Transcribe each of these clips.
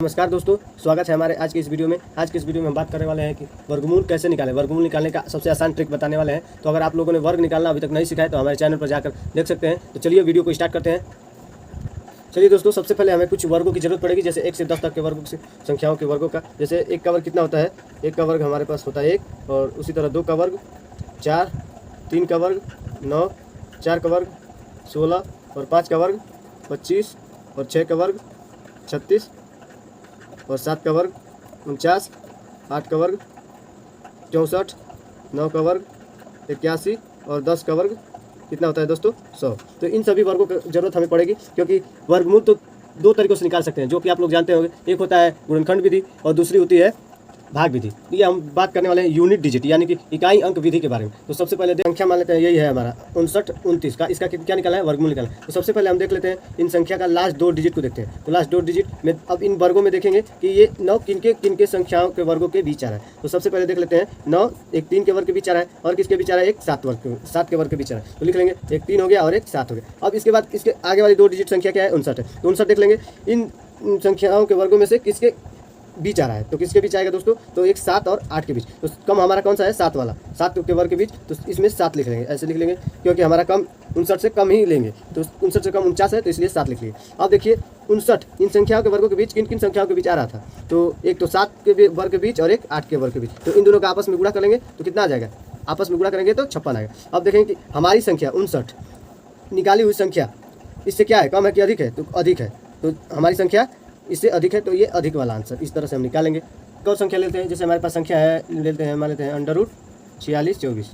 नमस्कार दोस्तों, स्वागत है हमारे आज की इस वीडियो में। आज की इस वीडियो में हम बात करने वाले हैं कि वर्गमूल कैसे निकालें। वर्गमूल निकालने का सबसे आसान ट्रिक बताने वाले हैं। तो अगर आप लोगों ने वर्ग निकालना अभी तक नहीं सीखा है तो हमारे चैनल पर जाकर देख सकते हैं। तो चलिए वीडियो को स्टार्ट करते हैं। चलिए दोस्तों, सबसे पहले हमें कुछ वर्गों की जरूरत पड़ेगी, जैसे 1 से 10 तक के वर्गों से संख्याओं के वर्गों का। जैसे 1 का वर्ग कितना होता है? 1 का वर्ग हमारे पास होता है 1, और उसी तरह 2 का वर्ग 4, 3 का वर्ग 9, 4 का वर्ग 16, और 5 का वर्ग 25, और 6 का वर्ग 36, और 7 का वर्ग 49, 8 का वर्ग 64, 9 का वर्ग 81, और 10 का वर्ग कितना होता है दोस्तों? 100। तो इन सभी वर्गों की जरूरत हमें पड़ेगी, क्योंकि वर्गमूल तो 2 तरीकों से निकाल सकते हैं, जो कि आप लोग जानते होंगे। एक होता है गुणनखंड विधि और दूसरी होती है भाग विधि। ये हम बात करने वाले हैं यूनिट डिजिट यानी कि इकाई अंक विधि के बारे में। तो सबसे पहले संख्या मान लेते हैं, यही है हमारा 59, 29 का। इसका क्या निकाला है? वर्गमूल निकाला है। तो सबसे पहले हम देख लेते हैं इन संख्या का लास्ट 2 डिजिट को देखते हैं। तो लास्ट 2 डिजिट में अब इन वर्गों में देखेंगे कि ये 9 किनके संख्याओं के वर्गों के बीच आ रहा है। तो सबसे पहले देख लेते हैं 9 एक 3 के वर्ग के बीच आ रहा है, और किसके बीच आ रहा है? एक 7 के वर्ग के बीच आ रहा है। तो लिख लेंगे एक 3 हो गया और एक 7 हो गया। अब इसके बाद इसके आगे वाली 2 डिजिट संख्या क्या है? 59 है। तो 59 देख लेंगे इन संख्याओं के वर्गों में से किसके बीच आ रहा है। तो किसके बीच आएगा दोस्तों? तो एक 7 और 8 के बीच। तो कम हमारा कौन सा है? 7 वाला, 7 के वर्ग के बीच। तो इसमें 7 लिख लेंगे, ऐसे लिख लेंगे, क्योंकि हमारा कम 59 से कम ही लेंगे। तो 59 से कम 49 है, तो इसलिए 7 लिख लेंगे। अब देखिए 59 इन संख्याओं के वर्गों के बीच किन किन संख्याओं के बीच आ रहा था? तो एक तो 7 के वर्ग के बीच और एक 8 के वर्ग के बीच। तो इन दोनों का आपस में गुणा करेंगे तो कितना आ जाएगा? आपस में गुणा करेंगे तो 56 आएगा। अब देखेंगे कि हमारी संख्या 59 निकाली हुई संख्या इससे क्या है? कम है कि अधिक है? तो अधिक है। तो हमारी संख्या इससे अधिक है, तो ये अधिक वाला आंसर इस तरह से हम निकालेंगे। एक और संख्या लेते हैं, जैसे हमारे पास संख्या है, लेते हैं मान लेते हैं √46 24।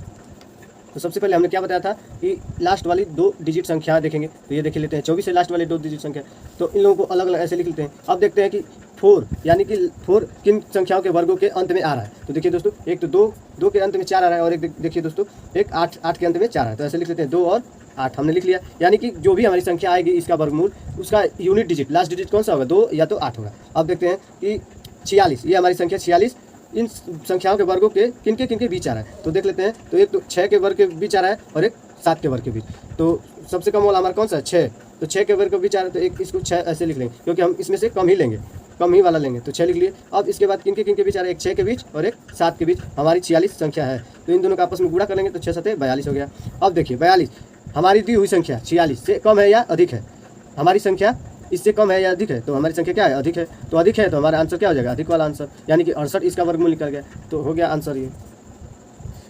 तो सबसे पहले हमने क्या बताया था कि लास्ट वाली 2 डिजिट संख्या देखेंगे। तो ये देख लेते हैं 24 है लास्ट वाली 2 डिजिट संख्या। तो इन लोगों को अलग अलग ऐसे लिख लेते हैं। अब देखते हैं कि 4 यानी कि 4 किन संख्याओं के वर्गों के अंत में आ रहा है। तो देखिए दोस्तों, एक तो 2 के अंत में 4 आ रहा है, और एक देखिए दोस्तों एक 8 के अंत में 4 आ रहा है। तो ऐसे लिख लेते हैं 2 और 8 हमने लिख लिया। यानी कि जो भी हमारी संख्या आएगी इसका वर्गमूल, उसका यूनिट डिजिट लास्ट डिजिट कौन सा होगा? 2 या तो 8 होगा। अब देखते हैं कि 46, ये हमारी संख्या 46 इन संख्याओं के वर्गों के किनके बीच आ रहा है। तो देख लेते हैं, तो एक तो 6 के वर्ग के बीच आ रहा है और एक 7 के वर्ग के बीच। तो सबसे कम वाला हमारा कौन सा है? 6। तो 6 के वर्ग के बीच आ रहा है, तो एक इसको 6 ऐसे लिख लेंगे, क्योंकि हम इसमें से कम ही लेंगे, कम ही वाला लेंगे। तो 6 लिख लिए। अब इसके बाद किनके बीच आ रहा है? एक 6 के बीच और एक 7 के बीच हमारी 46 संख्या है। तो इन दोनों का आपस में गुणा कर लेंगे तो 6 7 42 हो गया। अब देखिए 42 हमारी दी हुई संख्या 46 से कम है या अधिक है? हमारी संख्या इससे कम है या अधिक है? तो हमारी संख्या क्या है? अधिक है। तो अधिक है तो हमारा आंसर क्या हो जाएगा? अधिक वाला आंसर, यानी कि 68 इसका वर्गमूल निकल गया। तो हो गया आंसर ये।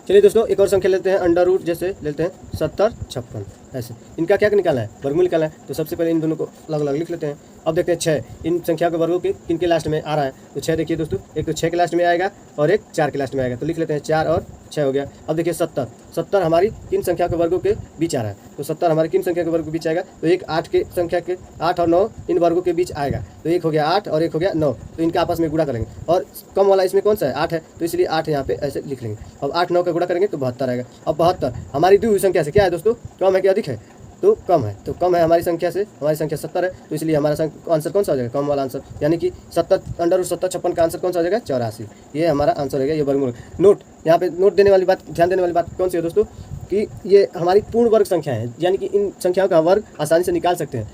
चलिए दोस्तों, एक और संख्या लेते हैं √, जैसे लेते हैं 70 56। ऐसे इनका क्या निकालना है? वर्गमूल निकालना है। तो सबसे पहले इन दोनों को अलग अलग लिख लेते हैं। अब देखते हैं 6 इन संख्या के वर्गों के किनके लास्ट में आ रहा है। तो 6 देखिए दोस्तों, एक तो 6 के लास्ट में आएगा और एक 4 के लास्ट में आएगा। तो लिख लेते हैं 4 और 6 हो गया। अब देखिए 70 हमारी किन संख्या के वर्गों के बीच आ रहा है? तो 70 हमारी किन संख्या के वर्ग के बीच आएगा? तो एक 8 के संख्या के 8 और 9 इन वर्गों के बीच आएगा। तो एक हो गया 8 और एक हो गया 9। तो इनका आपस में गुणा करेंगे, और कम वाला इसमें कौन सा है? 8 है, तो इसलिए 8 यहाँ पे ऐसे लिख लेंगे। अब 8 9 का गुणा करेंगे तो 72 आएगा। अब 72 हमारी दी हुई संख्या से क्या है दोस्तों? कम है कि अधिक है? तो कम है। तो कम है हमारी संख्या से, हमारी संख्या 70 है, तो इसलिए हमारा आंसर कौन सा हो जाएगा? कम वाला आंसर, यानी कि 70 √70 56 का आंसर कौन सा हो जाएगा? 84। ये हमारा आंसर हो गया। ये वर्गमूल। नोट, यहाँ पे नोट देने वाली बात, ध्यान देने वाली बात कौन सी है दोस्तों? कि ये हमारी पूर्ण वर्ग संख्या है, यानी कि इन संख्याओं का वर्ग आसानी से निकाल सकते हैं।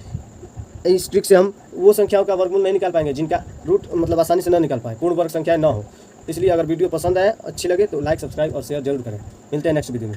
इस ट्रिक से हम वो संख्याओं का वर्गमूल नहीं निकाल पाएंगे जिनका रूट मतलब आसानी से न निकाल पाए, पूर्ण वर्ग संख्या न हो। इसलिए अगर वीडियो पसंद आए, अच्छी लगे तो लाइक, सब्सक्राइब और शेयर जरूर करें। मिलते हैं नेक्स्ट वीडियो में।